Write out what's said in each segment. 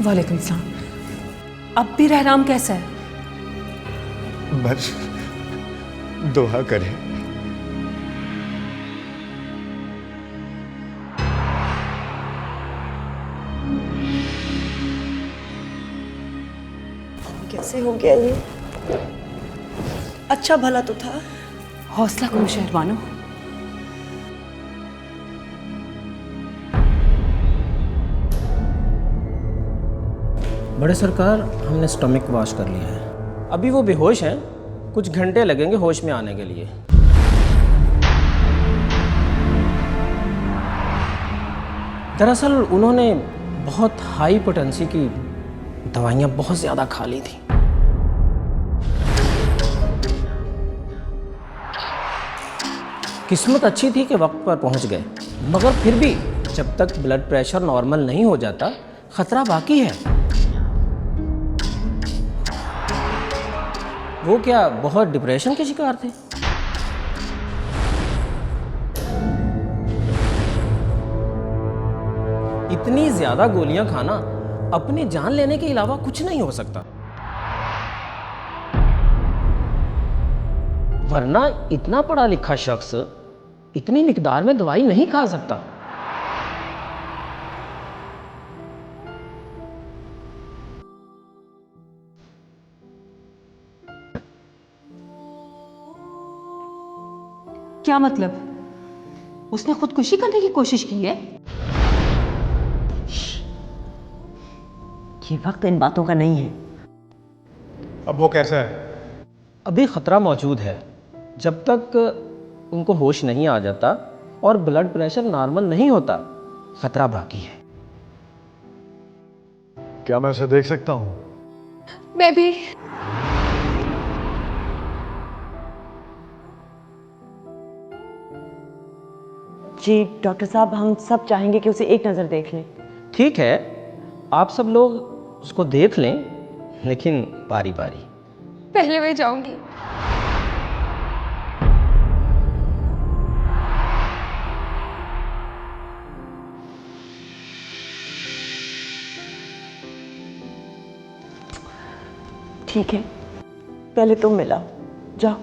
वालेकुम सलाम। अब भी रहराम कैसा है? बस दुआ करें। कैसे हो गया ये? अच्छा भला तो था। हौसला करो शहरबानो। बड़े सरकार, हमने स्टमक वॉश कर लिया है। अभी वो बेहोश हैं, कुछ घंटे लगेंगे होश में आने के लिए। दरअसल उन्होंने बहुत हाई पोटेंसी की दवाइयाँ बहुत ज़्यादा खा ली थी। किस्मत अच्छी थी कि वक्त पर पहुंच गए, मगर फिर भी जब तक ब्लड प्रेशर नॉर्मल नहीं हो जाता खतरा बाकी है। वो क्या बहुत डिप्रेशन के शिकार थे? इतनी ज्यादा गोलियां खाना अपनी जान लेने के अलावा कुछ नहीं हो सकता, वरना इतना पढ़ा लिखा शख्स इतनी मिकदार में दवाई नहीं खा सकता। क्या मतलब? उसने खुदकुशी करने की कोशिश की है? ये वक्त इन बातों का नहीं है। अब वो कैसा है? अभी खतरा मौजूद है। जब तक उनको होश नहीं आ जाता और ब्लड प्रेशर नॉर्मल नहीं होता, खतरा बाकी है। क्या मैं उसे देख सकता हूँ? मैं भी। जी डॉक्टर साहब, हम सब चाहेंगे कि उसे एक नज़र देख लें। ठीक है, आप सब लोग उसको देख लें, लेकिन बारी बारी। पहले मैं जाऊंगी। ठीक है, पहले तुम मिलाओ, जाओ।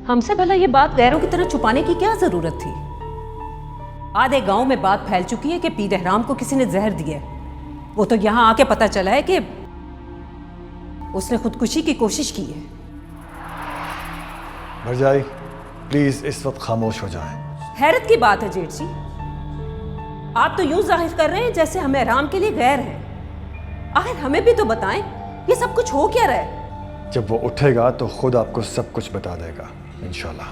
हमसे भला ये बात गैरों की तरह छुपाने की क्या जरूरत थी? आधे गांव में बात फैल चुकी है कि पीर रहराम को किसी ने जहर दिया है। वो तो यहां आके पता चला है कि उसने खुदकुशी की कोशिश की है। भरजाई, प्लीज इस वक्त खामोश हो जाएं। हैरत की बात है जेठ जी, आप तो यूं जाहिर कर रहे हैं जैसे हम रहराम के लिए गैर हैं। आखिर हमें भी तो बताएं, ये सब कुछ हो क्या रहा है? जब वो उठेगा तो खुद आपको सब कुछ बता देगा, इंशाल्लाह।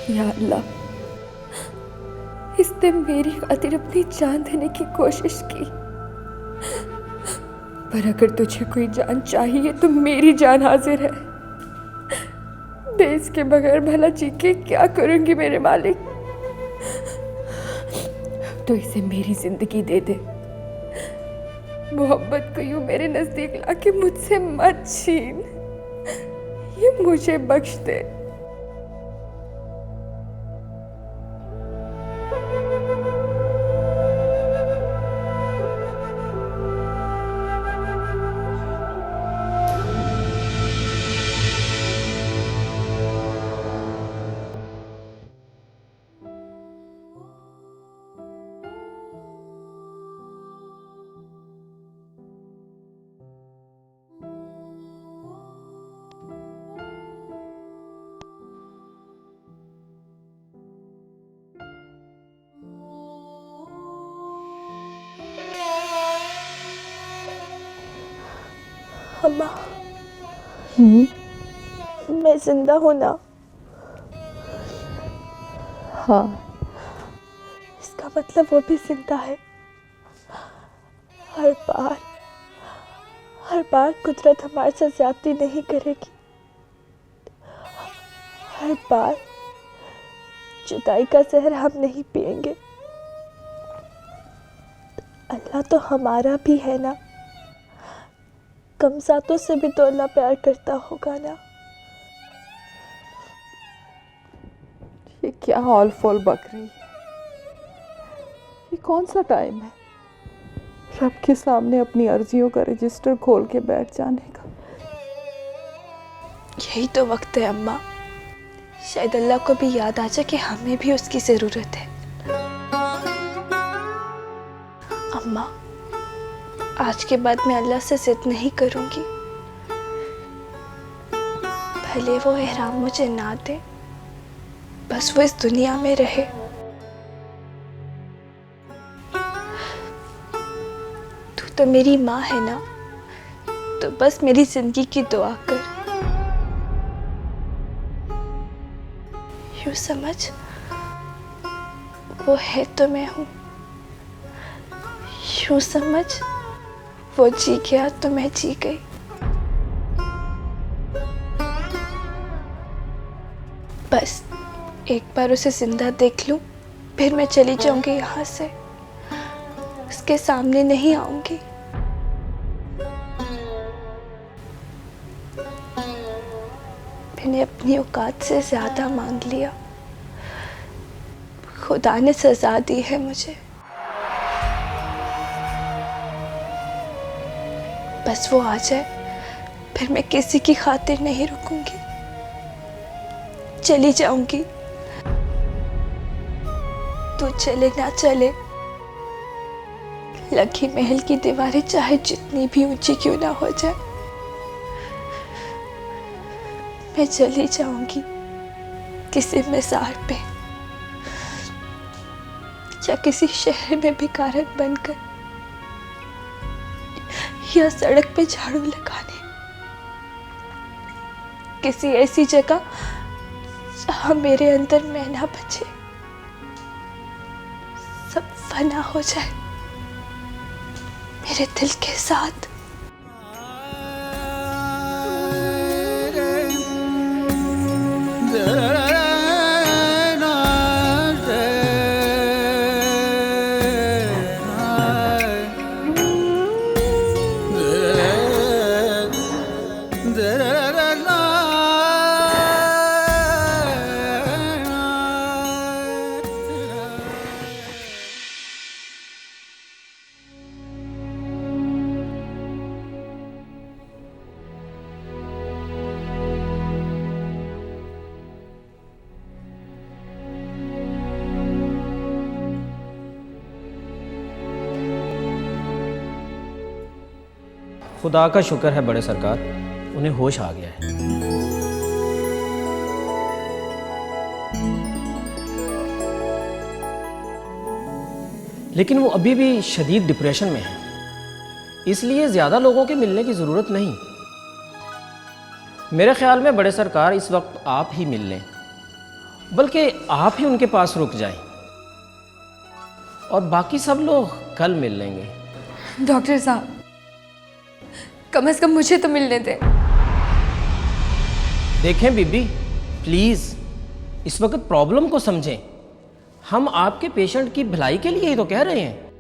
या अल्लाह, इसने मेरी खातिर अपनी जान देने की कोशिश की, पर अगर तुझे कोई जान चाहिए तो मेरी जान हाजिर है। दे इसके बगैर भला जी के क्या करूंगी मेरे मालिक? तो इसे मेरी जिंदगी दे दे। मोहब्बत को यूं मेरे नजदीक लाके मुझसे मत छीन, ये मुझे बख्श दे। अम्मा, मैं जिंदा हूं ना? हाँ। इसका मतलब वो भी जिंदा है। हर बार कुदरत हमारे साथ ज्यादती नहीं करेगी। हर बार जुदाई का जहर हम नहीं पिएंगे। अल्लाह तो हमारा भी है ना, कमज़ातों से भी तो अल्लाह प्यार करता होगा ना। ये क्या हॉल फॉल बक रही है? ये कौन सा टाइम है रब के सामने अपनी अर्जियों का रजिस्टर खोल के बैठ जाने का? यही तो वक्त है अम्मा, शायद अल्लाह को भी याद आ जाए कि हमें भी उसकी ज़रूरत है। अम्मा, आज के बाद मैं अल्लाह से जिद नहीं करूंगी। भले वो एहराम मुझे ना दे, बस वो इस दुनिया में रहे। तू तो मेरी माँ है ना, तो बस मेरी जिंदगी की दुआ कर। यूं समझ, वो है तो मैं हूँ। यूं समझ, वो जी गया तो मैं जी गई। बस एक बार उसे जिंदा देख लूं, फिर मैं चली जाऊंगी यहाँ से, उसके सामने नहीं आऊंगी। मैंने अपनी औकात से ज्यादा मांग लिया, खुदा ने सजा दी है मुझे। बस वो आ जाए, फिर मैं किसी की खातिर नहीं रुकूंगी, चली जाऊंगी। तू चले ना चले, लकी महल की दीवारें चाहे जितनी भी ऊंची क्यों ना हो जाए, मैं चली जाऊंगी किसी मज़ार पे या किसी शहर में भिखारन बनकर, या सड़क पे झाड़ू लगाने, किसी ऐसी जगह जहां मेरे अंदर मैं ना बचे, सब फना हो जाए मेरे दिल के साथ। खुदा का शुक्र है बड़े सरकार, उन्हें होश आ गया है। लेकिन वो अभी भी शदीद डिप्रेशन में है, इसलिए ज़्यादा लोगों के मिलने की ज़रूरत नहीं। मेरे ख्याल में बड़े सरकार इस वक्त आप ही मिल लें, बल्कि आप ही उनके पास रुक जाएं और बाकी सब लोग कल मिल लेंगे। डॉक्टर साहब, कम से कम मुझे तो मिलने दें। देखें बीबी, प्लीज़ इस वक्त प्रॉब्लम को समझें। हम आपके पेशेंट की भलाई के लिए ही तो कह रहे हैं।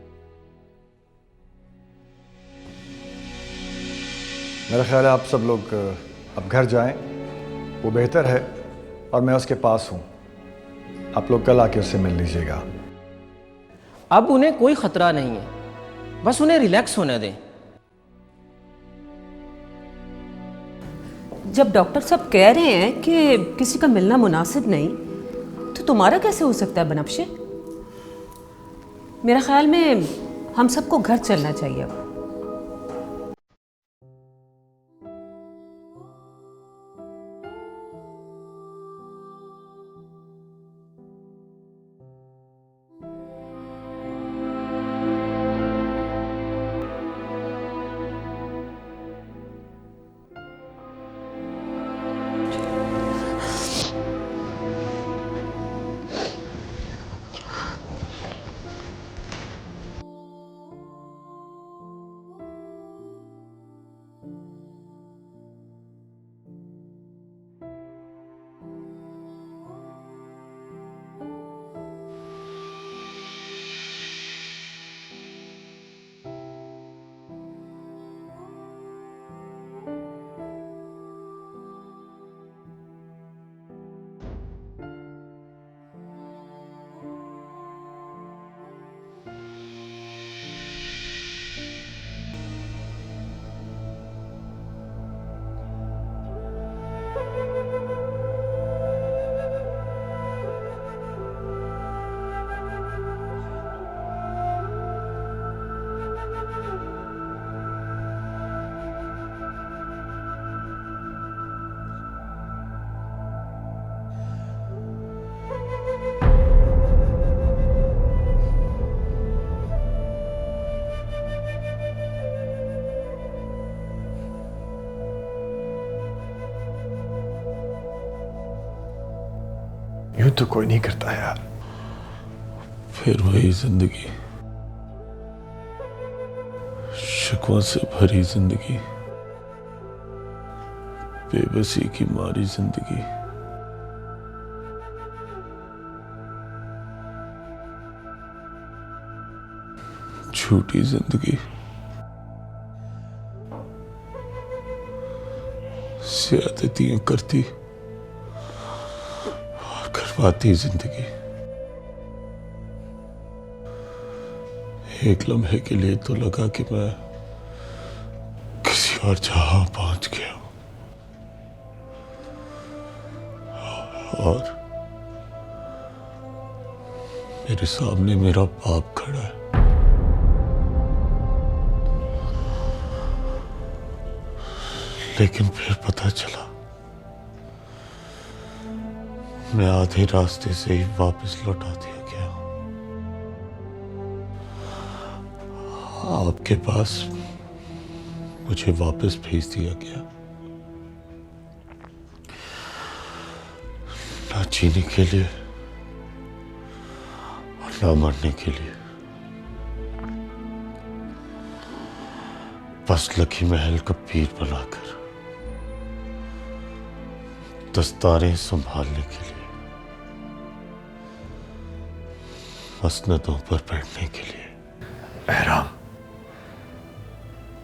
मेरा ख्याल है आप सब लोग अब घर जाएं, वो बेहतर है और मैं उसके पास हूँ। आप लोग कल आके उससे मिल लीजिएगा। अब उन्हें कोई ख़तरा नहीं है, बस उन्हें रिलैक्स होने दें। जब डॉक्टर साहब कह रहे हैं कि किसी का मिलना मुनासिब नहीं, तो तुम्हारा कैसे हो सकता है बनफ्शे? मेरा ख्याल में हम सबको घर चलना चाहिए अब। यूं तो कोई नहीं करता यार। फिर वही जिंदगी, शिकवा से भरी जिंदगी, बेबसी की मारी जिंदगी। झूठी जिंदगी, ज्यादतियां करती और करवाती जिंदगी। एक लम्हे के लिए तो लगा कि मैं किसी और जहां पहुंच गया और मेरे सामने मेरा बाप खड़ा है। लेकिन फिर पता चला मैं आधे रास्ते से ही वापस लौटा दिया गया। आपके पास मुझे वापस भेज दिया गया, ना जीने के लिए और ना मरने के लिए। बस लकी महल का पीर बनाकर दस्तारें संभालने के लिए, मसनदों पर बैठने के लिए। एहराम,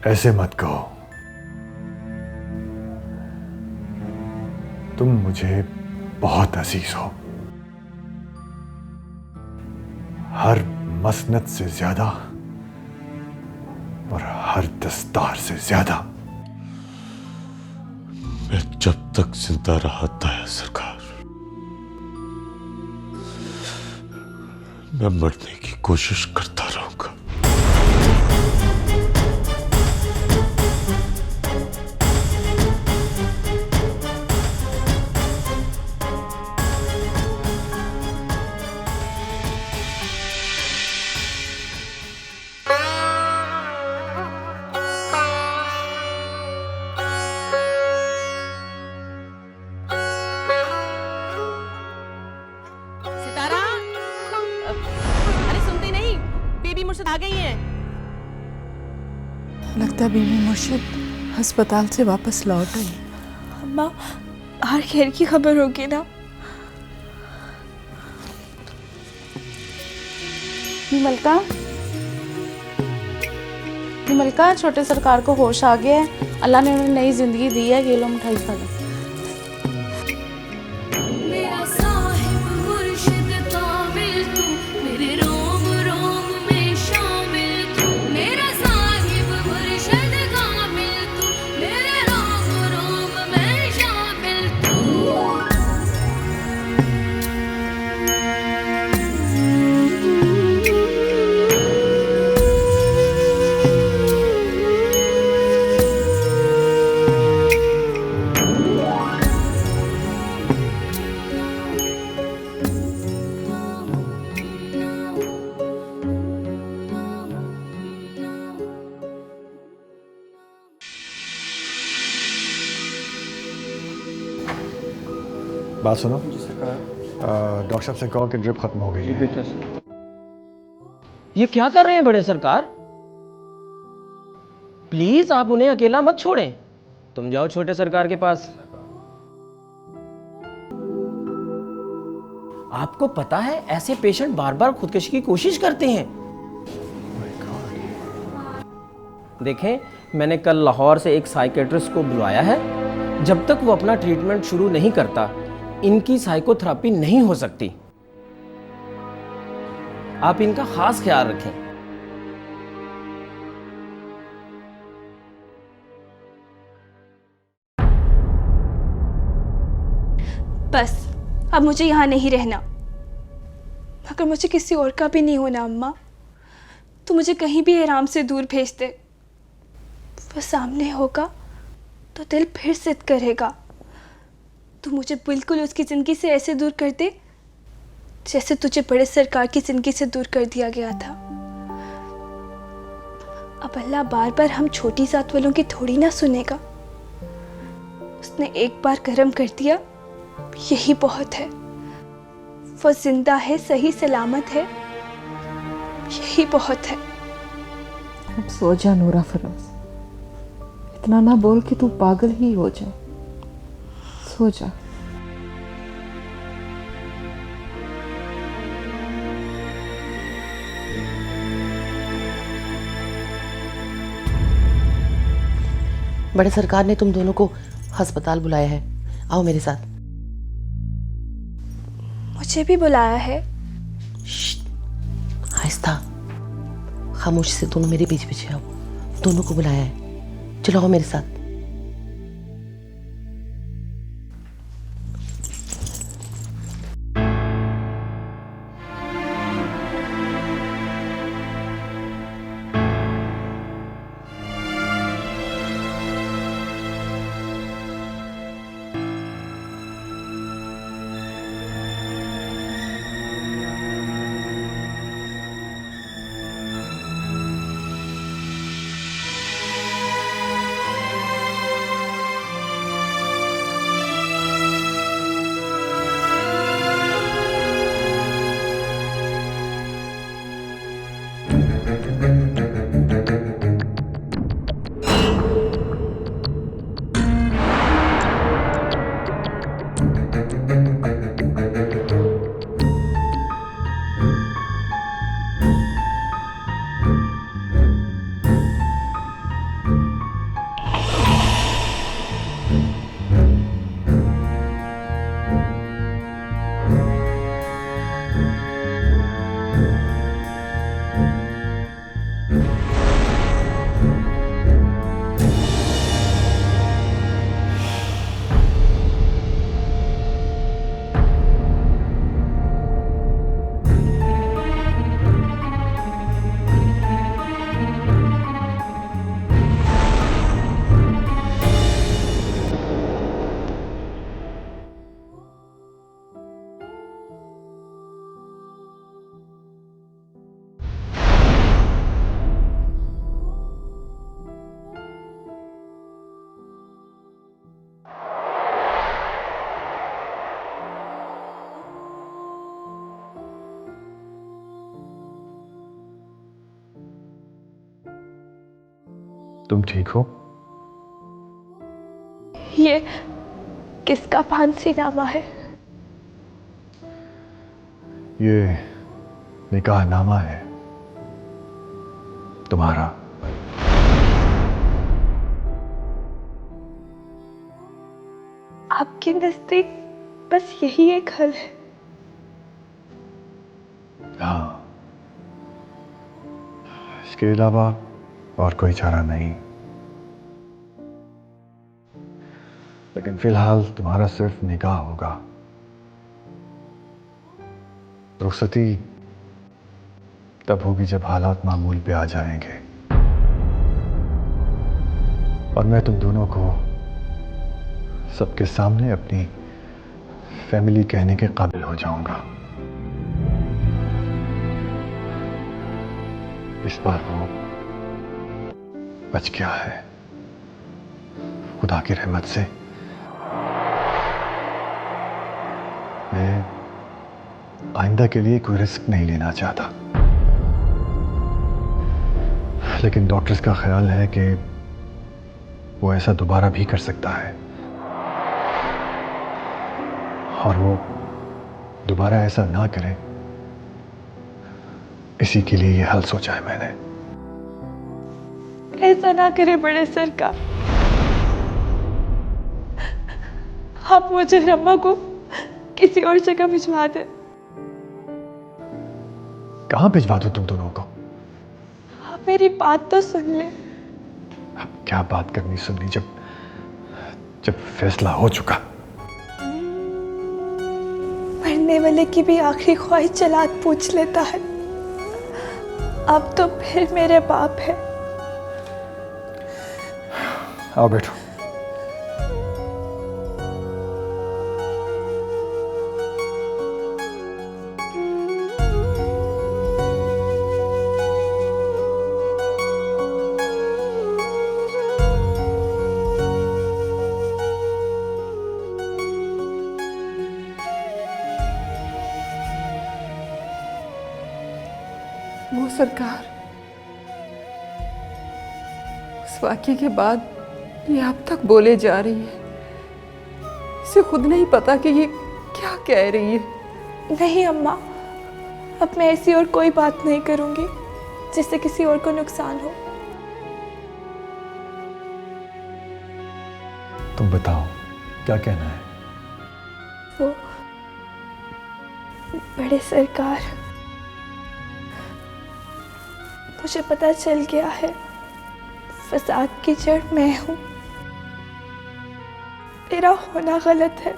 ऐसे मत कहो। तुम मुझे बहुत अजीज हो, हर मसनद से ज्यादा और हर दस्तार से ज्यादा। मैं जब तक जिंदा रहा था सरकार, मैं मरने की कोशिश करता रहूंगा। सितारा, अरे सुनती नहीं, बीबी मुर्शिद आ गई हैं। लगता है बीबी मुर्शिद अस्पताल से वापस लौट आई। अम्मा, हर खैर की खबर होगी ना? मलका, मलका, छोटे सरकार को होश आ गया है। अल्लाह ने उन्हें नई जिंदगी दी है। ये लो मिठाई खा लो। बात सुनो, डॉक्टर साहब से कहो कि ड्रिप खत्म हो गई है। ये क्या कर रहे हैं बड़े सरकार? प्लीज आप उन्हें अकेला मत छोड़ें। तुम जाओ छोटे सरकार के पास। आपको पता है ऐसे पेशेंट बार बार खुदकशी की कोशिश करते हैं। देखें, मैंने कल लाहौर से एक साइकेट्रिस्ट को बुलाया है। जब तक वो अपना ट्रीटमेंट शुरू नहीं करता, इनकी साइकोथेरेपी नहीं हो सकती। आप इनका खास ख्याल रखें। बस अब मुझे यहाँ नहीं रहना। अगर मुझे किसी और का भी नहीं होना अम्मा, तो मुझे कहीं भी आराम से दूर भेज दे। वो सामने होगा तो दिल फिर जिद करेगा। तू मुझे बिल्कुल उसकी ज़िंदगी से ऐसे दूर कर दे जैसे तुझे बड़े सरकार की ज़िंदगी से दूर कर दिया गया था। अब अल्लाह बार बार हम छोटी जात वालों की थोड़ी ना सुनेगा। उसने एक बार करम कर दिया, यही बहुत है। वो जिंदा है, सही सलामत है, यही बहुत है। अब सो जा नूरा फिरोज, इतना ना बोल कि तू पागल ही हो जाए। सो जा। बड़े सरकार ने तुम दोनों को अस्पताल बुलाया है, आओ मेरे साथ। मुझे भी बुलाया है? आहिस्ता, खामोशी से दोनों मेरे पीछे पीछे आओ। दोनों को बुलाया है, चलो आओ मेरे साथ। तुम ठीक हो? ये किसका फांसीनामा है? ये निकाहनामा है तुम्हारा। आपके नजदीक बस यही एक हल है? हाँ, इसके अलावा और कोई चारा नहीं। लेकिन फिलहाल तुम्हारा सिर्फ निकाह होगा। रुखसती तब होगी जब हालात मामूल पे आ जाएंगे और मैं तुम दोनों को सबके सामने अपनी फैमिली कहने के काबिल हो जाऊंगा। इस बार वो बच गया है खुदा की रहमत से। मैं आइंदा के लिए कोई रिस्क नहीं लेना चाहता, लेकिन डॉक्टर्स का ख्याल है कि वो ऐसा दोबारा भी कर सकता है और वो दोबारा ऐसा ना करे, इसी के लिए ये हल सोचा है मैंने। ऐसा ना करे बड़े सरकार, आप मुझे रम्मा को किसी और जगह भिजवा दें। कहां भिजवा दूं तुम दोनों को? आप मेरी बात तो सुन ले। अब क्या बात करनी सुननी जब फैसला हो चुका। मरने वाले की भी आखिरी ख्वाहिश जलाद पूछ लेता है। अब तो फिर मेरे बाप है। आओ बैठो। सरकार, उस वाक़ये के बाद ये अब तक बोले जा रही है। इसे खुद नहीं पता कि ये क्या कह रही है। नहीं अम्मा, अब मैं ऐसी और कोई बात नहीं करूंगी जिससे किसी और को नुकसान हो। तुम बताओ क्या कहना है? वो बड़े सरकार, मुझे पता चल गया है फसाद की जड़ मैं हूं। मेरा होना गलत है।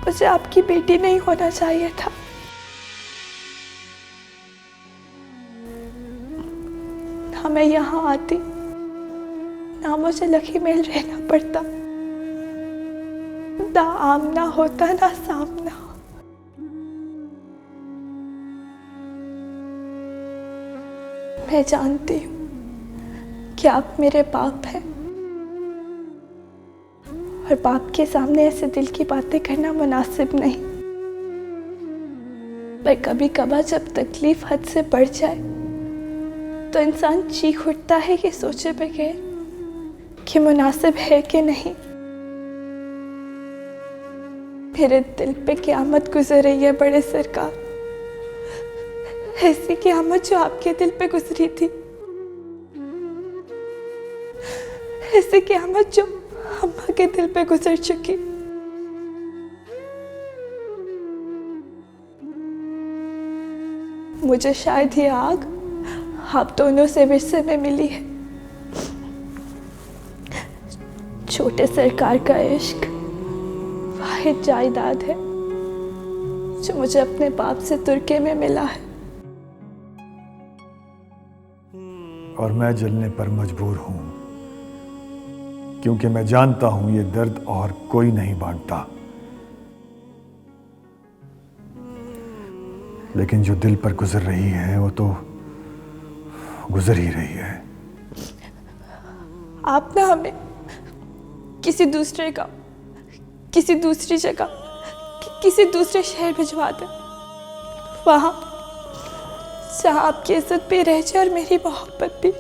मुझे आपकी बेटी नहीं होना चाहिए था। ना मैं यहाँ आती, ना मुझे लखी मेल रहना पड़ता, ना आमना होता ना सामना। मैं जानती हूँ कि आप मेरे बाप हैं और बाप के सामने ऐसे दिल की बातें करना मुनासिब नहीं। पर कभी कभार जब तकलीफ हद से बढ़ जाए तो इंसान चीख उठता है ये सोचे बगैर कि मुनासिब है कि नहीं। मेरे दिल पे क़यामत गुजर रही है बड़े सरकार, ऐसी क़यामत जो आपके दिल पे गुजरी थी, ऐसी क़यामत जो अम्मा के दिल पे गुजर चुकी। मुझे शायद ये आग आप दोनों से विरसे में मिली है। छोटे सरकार का इश्क वाहिद जायदाद है जो मुझे अपने बाप से तुर्की में मिला है। और मैं जलने पर मजबूर हूं क्योंकि मैं जानता हूं ये दर्द और कोई नहीं बांटता, लेकिन जो दिल पर गुजर रही है वो तो गुजर ही रही है। आप ना हमें किसी दूसरे गांव, किसी दूसरी जगह, किसी दूसरे शहर भिजवा दें, वहां जहां आपकी इज्जत भी रह जाए और मेरी मोहब्बत भी।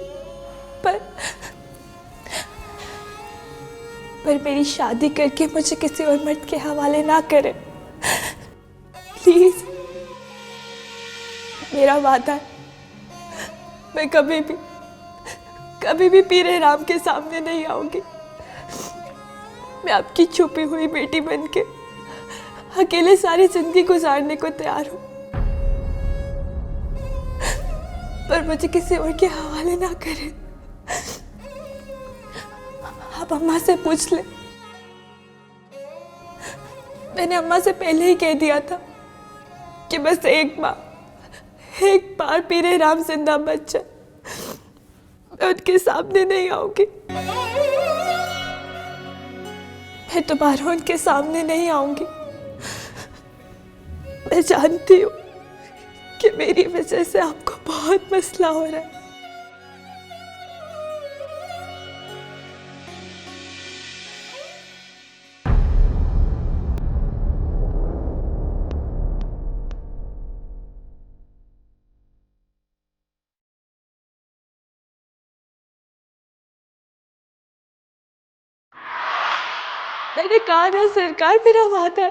पर मेरी शादी करके मुझे किसी और मर्द के हवाले ना करें प्लीज। मेरा वादा है, मैं कभी भी पीरे राम के सामने नहीं आऊंगी। मैं आपकी छुपी हुई बेटी बनके अकेले सारी जिंदगी गुजारने को तैयार हूं, पर मुझे किसी और के हवाले ना करें। आप अम्मा से पूछ ले, मैंने अम्मा से पहले ही कह दिया था कि बस एक बार पीरे राम जिंदा बच जाए, मैं उनके सामने नहीं आऊंगी। मैं दोबारा उनके सामने नहीं आऊंगी। मैं जानती हूँ कि मेरी वजह से आपको बहुत मसला हो रहा है। मैंने कहा ना सरकार, मेरा वादा है,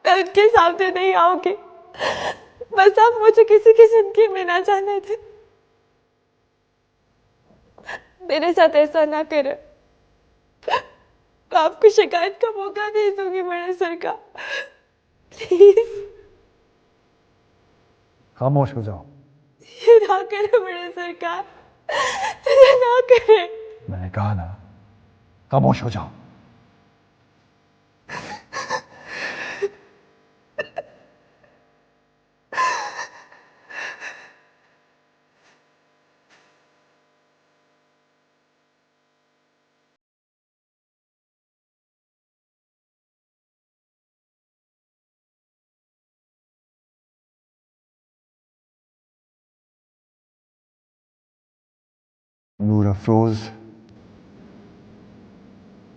मैं उनके सामने नहीं आऊंगी। बस आप मुझे किसी की जिंदगी में ना जाने थे। मेरे साथ ऐसा ना करें, मैं आपको शिकायत का मौका नहीं दूंगी बड़े सरकार, प्लीज। खामोश हो जाओ। ये ना करें बड़े सरकार, ये ना करें। मैंने कहा ना, खामोश हो जाओ। नूर अफरोज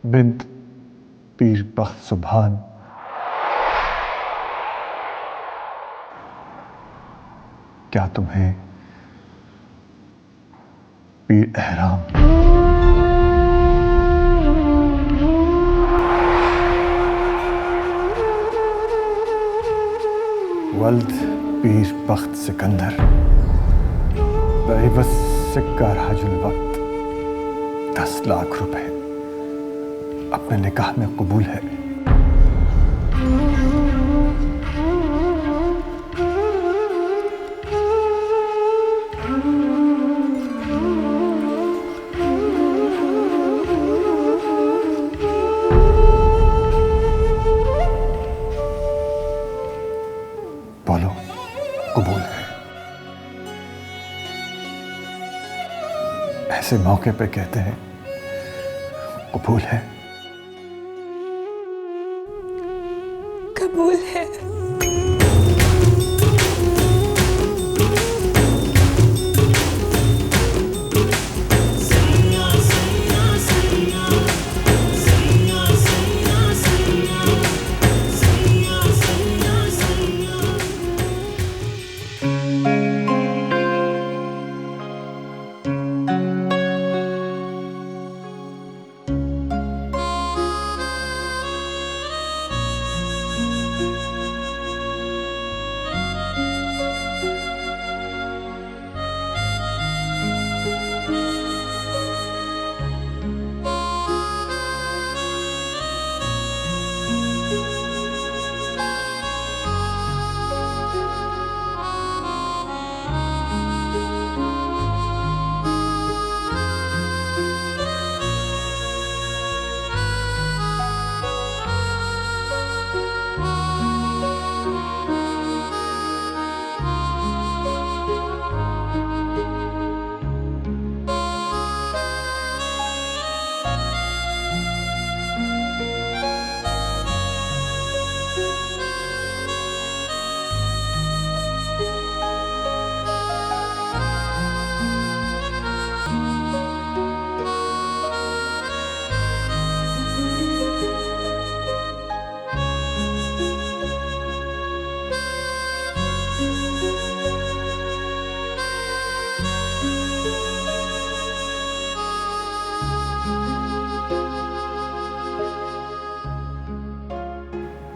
बिन्त पीर बख्त सुभान क्या तुम्हें पीर एहराम वल्द पीर बख्त सिकंदर बेबस सिक्का राजुल वक्त 10 लाख रुपए अपने निकाह में कबूल है। बोलो कबूल है। ऐसे मौके पे कहते हैं कबूल है। कबूल है।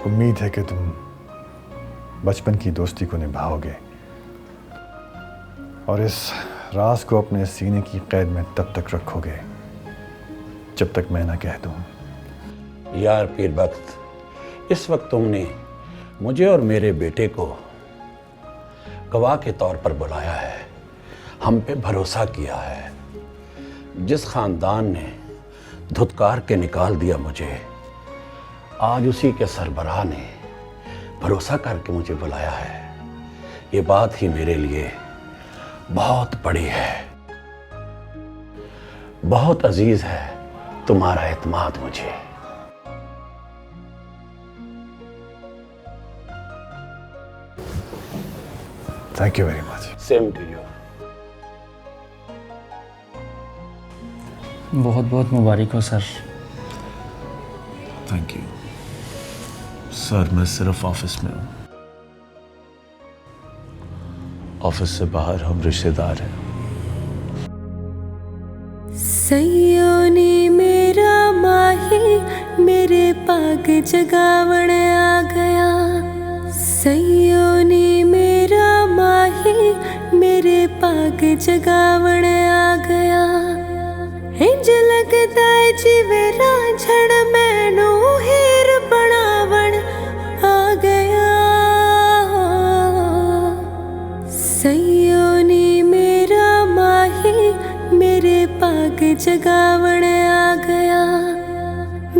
उम्मीद है कि तुम बचपन की दोस्ती को निभाओगे और इस राज को अपने सीने की कैद में तब तक रखोगे जब तक मैं ना कह दूं। यार पीर बख्त, इस वक्त तुमने मुझे और मेरे बेटे को गवाह के तौर पर बुलाया है, हम पे भरोसा किया है। जिस खानदान ने धुतकार के निकाल दिया मुझे, आज उसी के सरबराह ने भरोसा करके मुझे बुलाया है। ये बात ही मेरे लिए बहुत बड़ी है। बहुत अजीज है तुम्हारा एतमाद मुझे। Thank you very much. Same to you. बहुत बहुत मुबारक हो सर। Thank you sir. मैं सिर्फ ऑफिस में हूँ। ऑफिस से बाहर हम रिश्तेदार हैं। सैयों ने मेरा माही मेरे पाग जगावण आ गया। सैयों ने मेरा माही मेरे पाग जगावण आ गया। इंज लगदा जिवे रांझण मैनू हीर बनावण आ गया। सैयों ने मेरा माही मेरे पाग जगावण आ गया।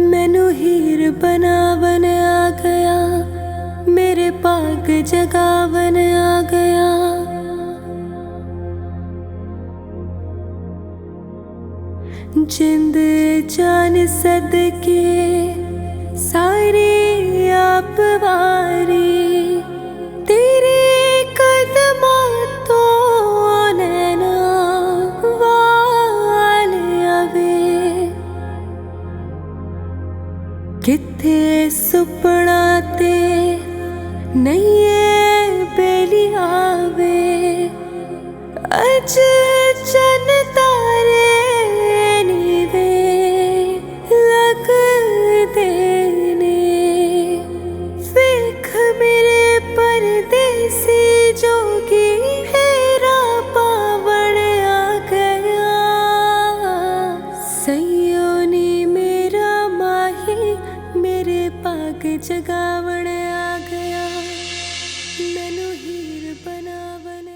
मैनू हीर बनावन आ गया। मेरे पाग जगावन आ गया। जिंद जान सदके सारी आप वारी तेरे कदमां तो नैना वाल आवे। किथे सुपना ते नहीं बेली आवे। अज चन तारे नीवे लग देने वेख मेरे परदेसी जोगी हेरा पावण आ गया सयोनी मेरा माही मेरे पाग जगावण आ गया मैनू हीर बनावन